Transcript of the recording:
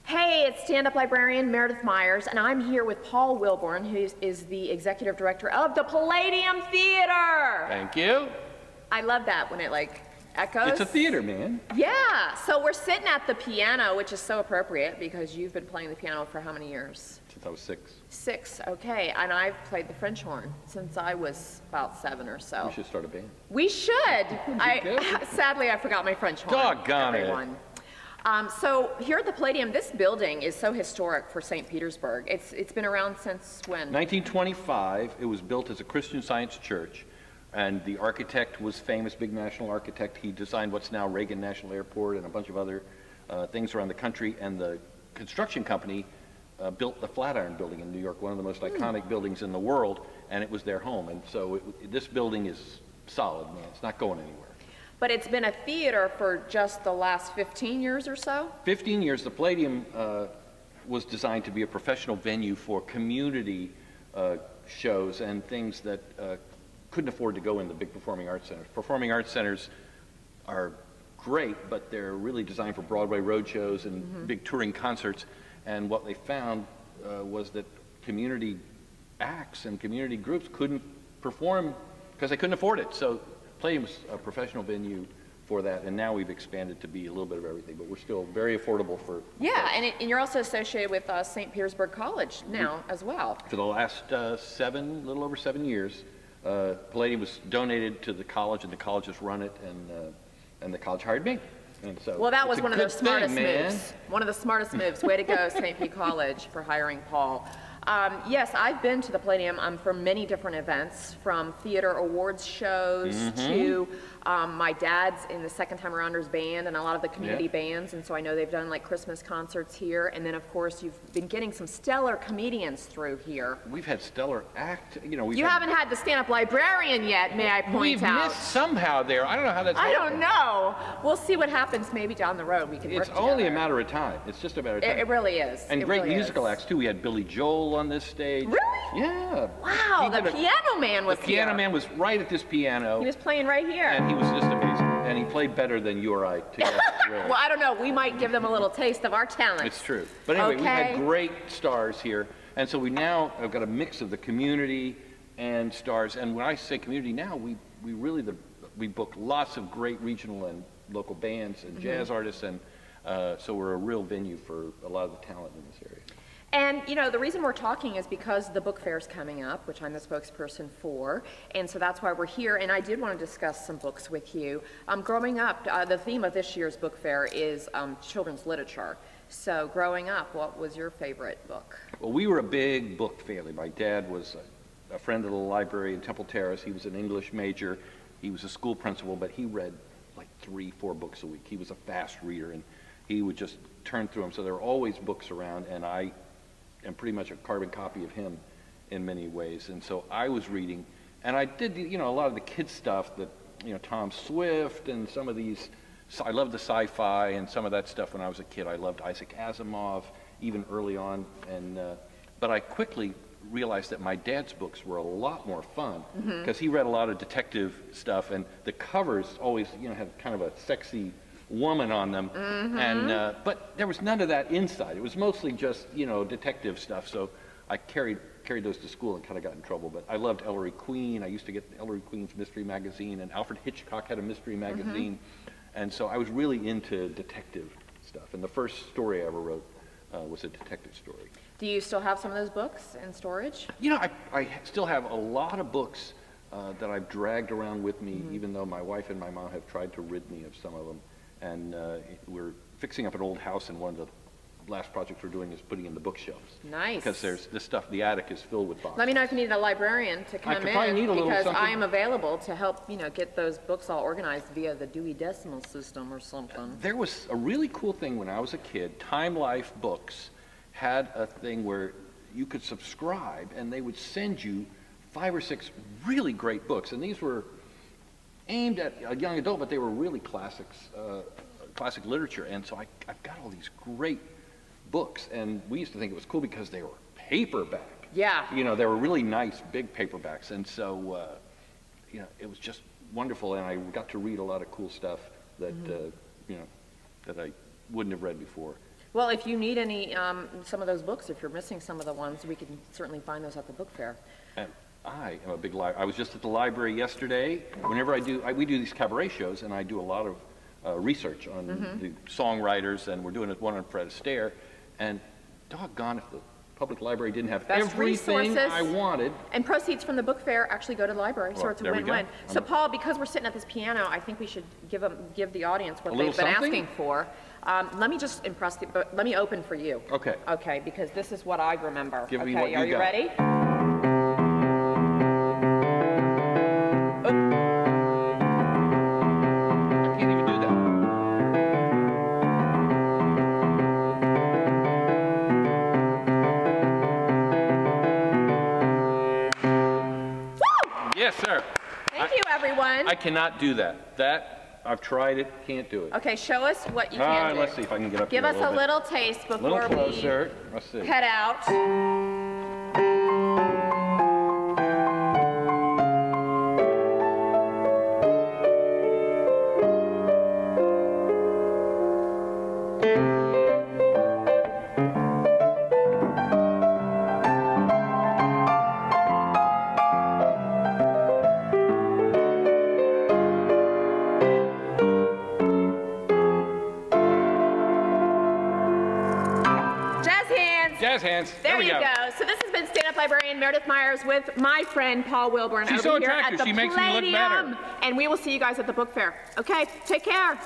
Hey, it's stand-up librarian Meredith Myers, and I'm here with Paul Wilborn, who is the executive director of the Palladium Theater. Thank you. I love that when it like echoes. It's a theater, man. Yeah, so we're sitting at the piano, which is so appropriate because you've been playing the piano for how many years? Since I was 6. 6, okay, and I've played the French horn since I was about 7 or so. We should start a band. We should. Sadly, I forgot my French horn. Doggone everyone. So here at the Palladium, this building is so historic for St. Petersburg. It's been around since when? 1925. It was built as a Christian Science church, and the architect was famous, big national architect. He designed what's now Reagan National Airport and a bunch of other things around the country, and the construction company built the Flatiron Building in New York, one of the most iconic buildings in the world, and it was their home. And so this building is solid, man. It's not going anywhere. But it's been a theater for just the last 15 years or so? 15 years. The Palladium was designed to be a professional venue for community shows and things that couldn't afford to go in the big performing arts centers. Performing arts centers are great, but they're really designed for Broadway road shows and big touring concerts. And what they found was that community acts and community groups couldn't perform because they couldn't afford it. So Palladium was a professional venue for that, and now we've expanded to be a little bit of everything, but we're still very affordable for... Yeah, and you're also associated with St. Petersburg College now as well. For the last little over 7 years, Palladium was donated to the college, and the college has run it, and the college hired me. And so well, that was one of the smartest moves. One of the smartest moves. Way to go, St. Pete College, for hiring Paul. Yes, I've been to the Palladium for many different events, from theater awards shows to my dad's in the Second Time Arounders band and a lot of the community bands, and so I know they've done like Christmas concerts here, and then of course you've been getting some stellar comedians through here. We've had stellar You haven't had the stand-up librarian yet, may I point out. We've missed somehow there. I don't know how that's I don't know. We'll see what happens maybe down the road. We can work together. It's only a matter of time. It's just a matter of time. It really is. And great musical acts too. We had Billy Joel on this stage. Really? Yeah. Wow, the piano man was here. The piano man was right at this piano. He was playing right here. And he was just amazing. And he played better than you or I together, really. Well, I don't know. We might give them a little taste of our talent. It's true. But anyway, we've had great stars here. And so we now have got a mix of the community and stars. And when I say community now, we book lots of great regional and local bands and jazz artists. And so we're a real venue for a lot of the talent in this area. And, you know, the reason we're talking is because the book fair is coming up, which I'm the spokesperson for, and so that's why we're here, and I did want to discuss some books with you. Growing up, the theme of this year's book fair is children's literature. So, growing up, what was your favorite book? Well, we were a big book family. My dad was a friend of the library in Temple Terrace. He was an English major. He was a school principal, but he read like 3-4 books a week. He was a fast reader, and he would just turn through them. So there were always books around, and I am pretty much a carbon copy of him in many ways. And so I was reading, and I did, a lot of the kids stuff that, Tom Swift and some of these, I loved the sci-fi and some of that stuff when I was a kid. I loved Isaac Asimov, even early on, and but I quickly realized that my dad's books were a lot more fun, because he read a lot of detective stuff, and the covers always, had kind of a sexy woman on them, and but there was none of that inside. It was mostly just detective stuff. So I carried those to school and kind of got in trouble. But I loved Ellery Queen. I used to get Ellery Queen's mystery magazine, and Alfred Hitchcock had a mystery magazine, and so I was really into detective stuff. And the first story I ever wrote was a detective story. Do you still have some of those books in storage? I still have a lot of books that I've dragged around with me, even though my wife and my mom have tried to rid me of some of them. And we're fixing up an old house, and one of the last projects we're doing is putting in the bookshelves. Nice. Because there's this stuff, the attic is filled with boxes. Let me know if you need a librarian to come in, because I am available to help, get those books all organized via the Dewey Decimal System or something. There was a really cool thing when I was a kid. Time Life Books had a thing where you could subscribe, and they would send you 5 or 6 really great books. And these were aimed at a young adult, but they were really classic literature. And so I've got all these great books, and we used to think it was cool because they were paperback. Yeah. They were really nice, big paperbacks, and so, it was just wonderful, and I got to read a lot of cool stuff that, you know, that I wouldn't have read before. Well, if you need any, some of those books, if you're missing some of the ones, we can certainly find those at the book fair. And I am a big library. I was just at the library yesterday. Whenever we do these cabaret shows, and I do a lot of research on the songwriters, and we're doing one on Fred Astaire, and doggone if the public library didn't have Best everything resources. I wanted. And proceeds from the book fair actually go to the library, so Well, it's a there we go. win-win. So Paul, because we're sitting at this piano, I think we should give the audience what A they've little been something? asking for. Let me just but let me open for you. Okay. Okay, because this is what I remember. Give me okay, what you are you got. ready? I can't even do that. Woo! Yes, sir. Thank you, everyone. I cannot do that. I've tried it, can't do it. Okay, show us what you All can right, do. let's see if I can get up Give here us a a little taste bit. before Little closer. Let's see. we head out. Jazz hands. There you go. So this has been stand-up librarian Meredith Myers with my friend Paul Wilborn. She's over so here attractive. at the She makes me look better. Palladium. And we will see you guys at the book fair. Okay, take care.